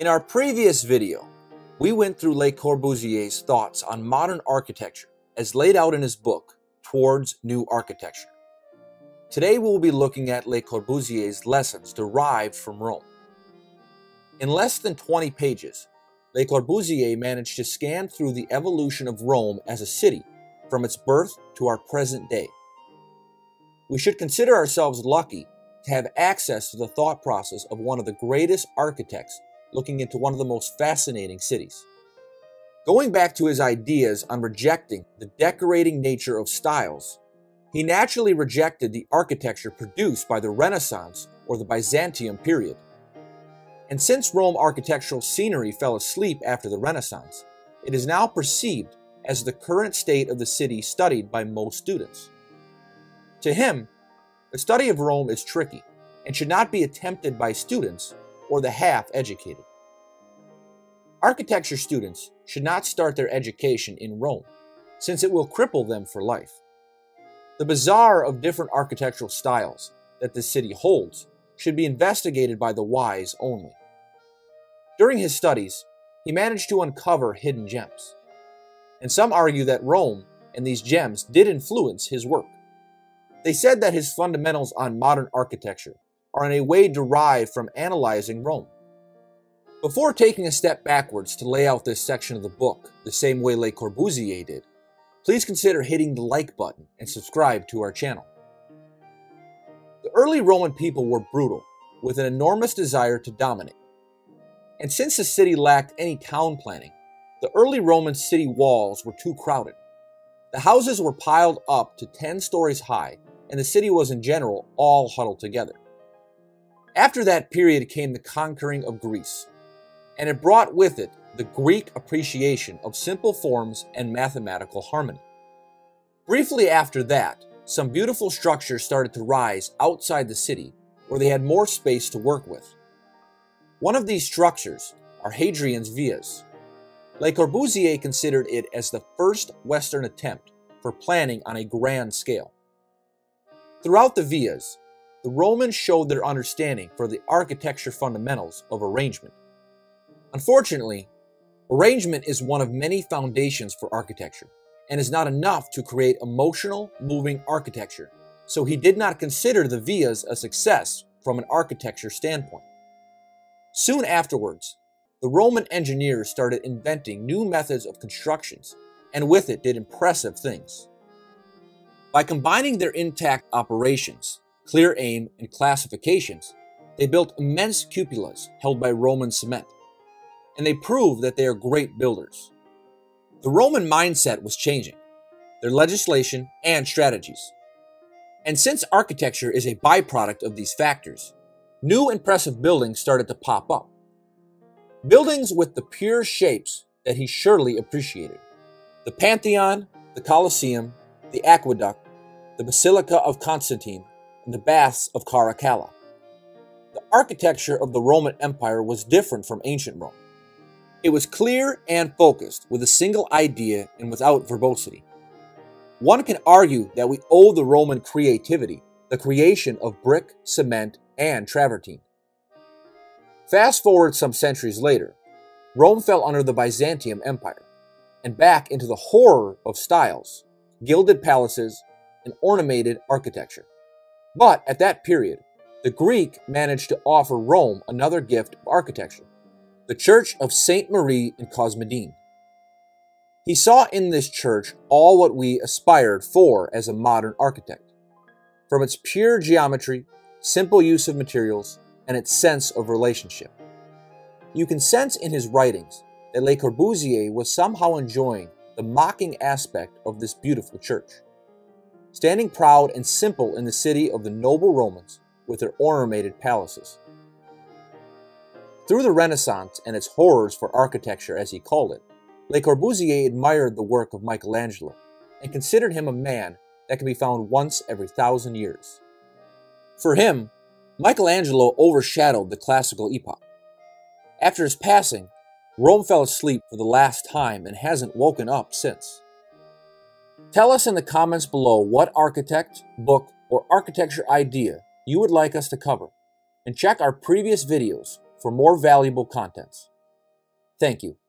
In our previous video, we went through Le Corbusier's thoughts on modern architecture as laid out in his book, Towards New Architecture. Today we will be looking at Le Corbusier's lessons derived from Rome. In less than 20 pages, Le Corbusier managed to scan through the evolution of Rome as a city from its birth to our present day. We should consider ourselves lucky to have access to the thought process of one of the greatest architects looking into one of the most fascinating cities. Going back to his ideas on rejecting the decorating nature of styles, he naturally rejected the architecture produced by the Renaissance or the Byzantium period. And since Rome architectural scenery fell asleep after the Renaissance, it is now perceived as the current state of the city studied by most students. To him, the study of Rome is tricky and should not be attempted by students or the half-educated. Architecture students should not start their education in Rome, since it will cripple them for life. The bazaar of different architectural styles that this city holds should be investigated by the wise only. During his studies, he managed to uncover hidden gems, and some argue that Rome and these gems did influence his work. They said that his fundamentals on modern architecture are in a way derived from analyzing Rome. Before taking a step backwards to lay out this section of the book the same way Le Corbusier did, please consider hitting the like button and subscribe to our channel. The early Roman people were brutal, with an enormous desire to dominate. And since the city lacked any town planning, the early Roman city walls were too crowded. The houses were piled up to 10 stories high, and the city was in general all huddled together. After that period came the conquering of Greece, and it brought with it the Greek appreciation of simple forms and mathematical harmony. Briefly after that, some beautiful structures started to rise outside the city where they had more space to work with. One of these structures are Hadrian's Villas. Le Corbusier considered it as the first Western attempt for planning on a grand scale. Throughout the villas, the Romans showed their understanding for the architecture fundamentals of arrangement. Unfortunately, arrangement is one of many foundations for architecture and is not enough to create emotional, moving architecture, so he did not consider the villas a success from an architecture standpoint. Soon afterwards, the Roman engineers started inventing new methods of constructions, and with it did impressive things. By combining their intact operations, clear aim, and classifications, they built immense cupolas held by Roman cement, and they proved that they are great builders. The Roman mindset was changing, their legislation and strategies. And since architecture is a byproduct of these factors, new impressive buildings started to pop up. Buildings with the pure shapes that he surely appreciated. The Pantheon, the Colosseum, the Aqueduct, the Basilica of Constantine, and the Baths of Caracalla. The architecture of the Roman Empire was different from ancient Rome. It was clear and focused, with a single idea and without verbosity. One can argue that we owe the Roman creativity the creation of brick, cement, and travertine. Fast forward some centuries later, Rome fell under the Byzantium Empire, and back into the horror of styles, gilded palaces, and ornamented architecture. But at that period, the Greek managed to offer Rome another gift of architecture, the Church of Saint Marie in Cosmedine. He saw in this church all what we aspired for as a modern architect, from its pure geometry, simple use of materials, and its sense of relationship. You can sense in his writings that Le Corbusier was somehow enjoying the mocking aspect of this beautiful church, standing proud and simple in the city of the noble Romans with their ornamented palaces. Through the Renaissance and its horrors for architecture, as he called it, Le Corbusier admired the work of Michelangelo and considered him a man that can be found once every 1,000 years. For him, Michelangelo overshadowed the classical epoch. After his passing, Rome fell asleep for the last time and hasn't woken up since. Tell us in the comments below what architect, book, or architecture idea you would like us to cover, and check our previous videos for more valuable contents. Thank you.